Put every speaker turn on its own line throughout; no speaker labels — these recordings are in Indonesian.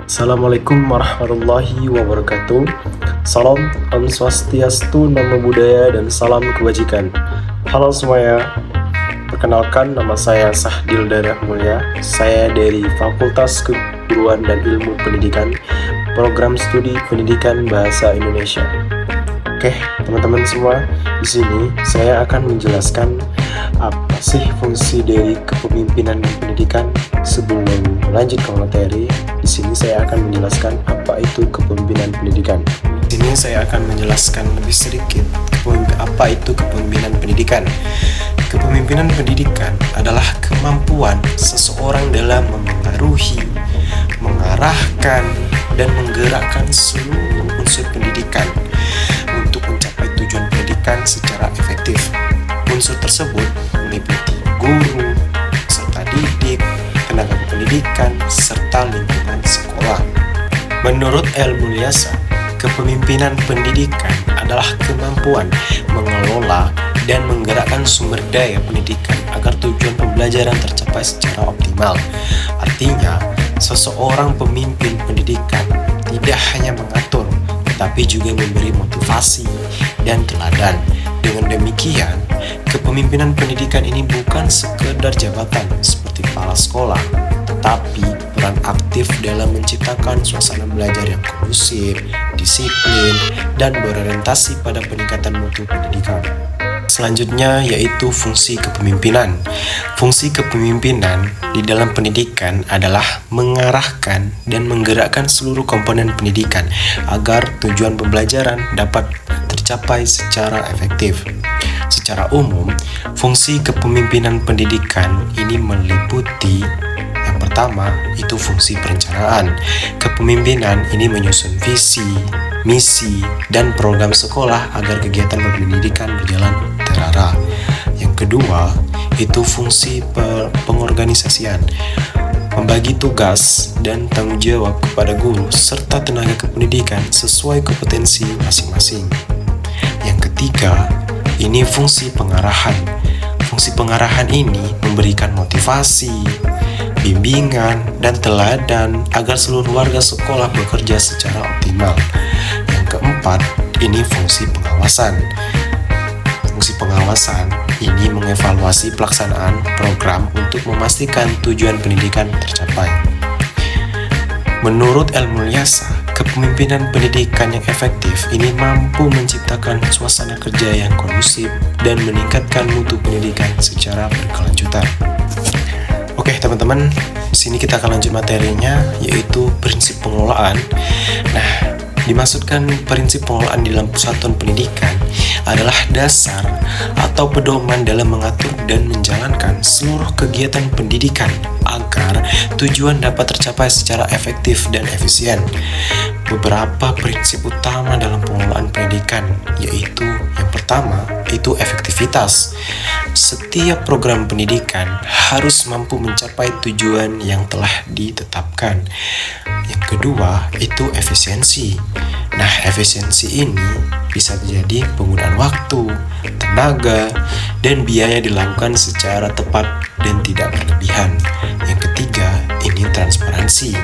Assalamualaikum warahmatullahi wabarakatuh. Salam Om Swastiastu, Namo Buddhaya, dan salam kebajikan. Halo semuanya, perkenalkan nama saya Sahdil Darah Mulia. Saya dari Fakultas Keguruan dan Ilmu Pendidikan, Program Studi Pendidikan Bahasa Indonesia. Oke, teman-teman semua, di sini saya akan menjelaskan apa sih fungsi dari kepemimpinan dan pendidikan. Sebelum lanjut ke materi, di sini saya akan menjelaskan apa itu kepemimpinan pendidikan. Di sini saya akan menjelaskan lebih sedikit apa itu kepemimpinan pendidikan. Kepemimpinan pendidikan adalah kemampuan seseorang dalam memengaruhi, mengarahkan, dan menggerakkan seluruh unsur pendidikan untuk mencapai tujuan pendidikan secara efektif. Unsur tersebut meliputi guru, peserta didik, tenaga pendidikan, serta lingkungan sekolah. Menurut ilmu Lyasa, kepemimpinan pendidikan adalah kemampuan mengelola dan menggerakkan sumber daya pendidikan agar tujuan pembelajaran tercapai secara optimal. Artinya, seseorang pemimpin pendidikan tidak hanya mengatur, tetapi juga memberi motivasi dan teladan. Dengan demikian, kepemimpinan pendidikan ini bukan sekedar jabatan seperti kepala sekolah, tetapi peran aktif dalam menciptakan suasana belajar yang kondusif, disiplin, dan berorientasi pada peningkatan mutu pendidikan. Selanjutnya yaitu fungsi kepemimpinan. Fungsi kepemimpinan di dalam pendidikan adalah mengarahkan dan menggerakkan seluruh komponen pendidikan agar tujuan pembelajaran dapat tercapai secara efektif. Secara umum, fungsi kepemimpinan pendidikan ini meliputi yang pertama, itu fungsi perencanaan. Kepemimpinan ini menyusun visi, misi, dan program sekolah agar kegiatan pendidikan berjalan terarah. Yang kedua, itu fungsi pengorganisasian. Membagi tugas dan tanggung jawab kepada guru serta tenaga kependidikan sesuai kompetensi masing-masing. Yang ketiga, ini fungsi pengarahan. Fungsi pengarahan ini memberikan motivasi, bimbingan, dan teladan agar seluruh warga sekolah bekerja secara optimal. Yang keempat, ini fungsi pengawasan. Fungsi pengawasan ini mengevaluasi pelaksanaan program untuk memastikan tujuan pendidikan tercapai. Menurut ilmu Lyasa, kepemimpinan pendidikan yang efektif ini mampu menciptakan suasana kerja yang kondusif dan meningkatkan mutu pendidikan secara berkelanjutan. Oke teman-teman, di sini kita akan lanjut materinya, yaitu prinsip pengelolaan. Nah, dimaksudkan prinsip pengelolaan dalam persatuan pendidikan adalah dasar atau pedoman dalam mengatur dan menjalankan seluruh kegiatan pendidikan agar tujuan dapat tercapai secara efektif dan efisien. Beberapa prinsip utama dalam pengelolaan pendidikan, yaitu yang pertama, itu efektivitas. Setiap program pendidikan harus mampu mencapai tujuan yang telah ditetapkan. Yang kedua, itu efisiensi. Nah, efisiensi ini bisa menjadi penggunaan waktu, tenaga, dan biaya dilakukan secara tepat dan tidak berlebihan. Yang ketiga, ini transparansi.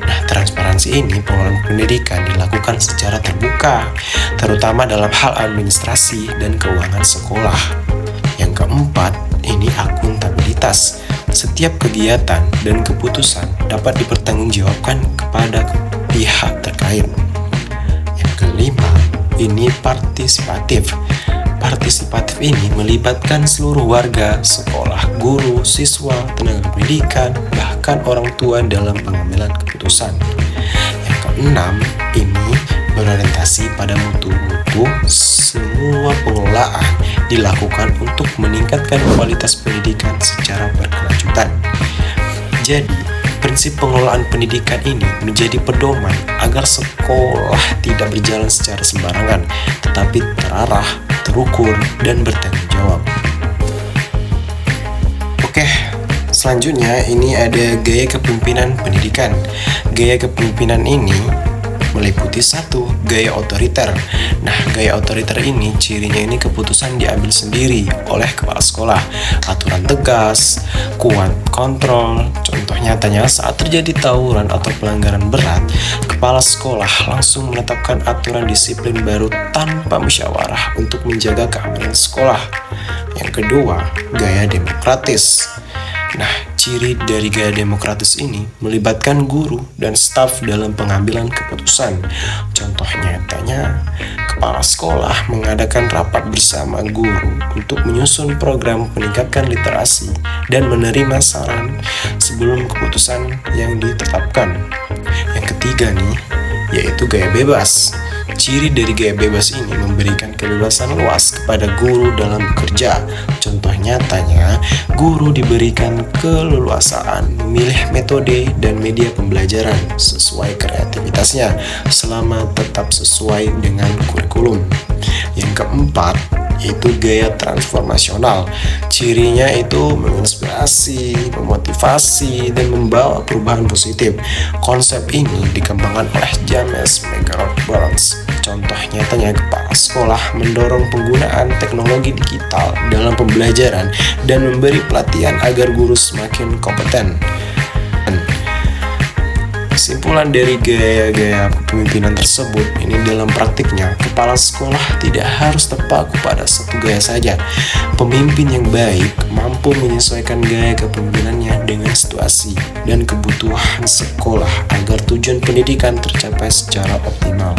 Nah, transparansi ini pengelolaan pendidikan dilakukan secara terbuka, terutama dalam hal administrasi dan keuangan sekolah. Yang keempat, ini akuntabilitas. Setiap kegiatan dan keputusan dapat dipertanggungjawabkan kepada pihak terkait. Yang kelima, ini partisipatif. Partisipatif ini melibatkan seluruh warga, sekolah, guru, siswa, tenaga pendidikan, bahkan orang tua dalam pengambilan keputusan. Yang keenam, ini berorientasi pada mutu-mutu. Semua pengelolaan dilakukan untuk meningkatkan kualitas pendidikan secara berkelanjutan. Jadi, prinsip pengelolaan pendidikan ini menjadi pedoman agar sekolah tidak berjalan secara sembarangan, tetapi terarah, terukur, dan bertanggung jawab. Oke, selanjutnya ini ada gaya kepemimpinan pendidikan. Gaya kepemimpinan ini meliputi 1. Gaya otoriter. Nah, gaya otoriter ini cirinya ini keputusan diambil sendiri oleh kepala sekolah. Aturan tegas, kuat kontrol. Contoh nyatanya saat terjadi tawuran atau pelanggaran berat, kepala sekolah langsung menetapkan aturan disiplin baru tanpa musyawarah untuk menjaga keamanan sekolah. Yang kedua, gaya demokratis. Nah, ciri dari gaya demokratis ini melibatkan guru dan staf dalam pengambilan keputusan. Contoh nyatanya, kepala sekolah mengadakan rapat bersama guru untuk menyusun program meningkatkan literasi dan menerima saran sebelum keputusan yang ditetapkan. Yang ketiga nih, yaitu gaya bebas. Ciri dari gaya bebas ini memberikan kebebasan luas kepada guru dalam bekerja. Contoh nyatanya, guru diberikan keleluasaan memilih metode dan media pembelajaran sesuai kreativitasnya selama tetap sesuai dengan kurikulum. Yang keempat, yaitu gaya transformasional. Cirinya itu menginspirasi, memotivasi, dan membawa perubahan positif. Konsep ini dikembangkan oleh James McGraw-Barnes. Contoh nyatanya, kepala sekolah mendorong penggunaan teknologi digital dalam pembelajaran dan memberi pelatihan agar guru semakin kompeten. Kesimpulan dari gaya-gaya kepemimpinan tersebut, ini dalam praktiknya, kepala sekolah tidak harus terpaku pada satu gaya saja. Pemimpin yang baik mampu menyesuaikan gaya kepemimpinannya dengan situasi dan kebutuhan sekolah agar tujuan pendidikan tercapai secara optimal.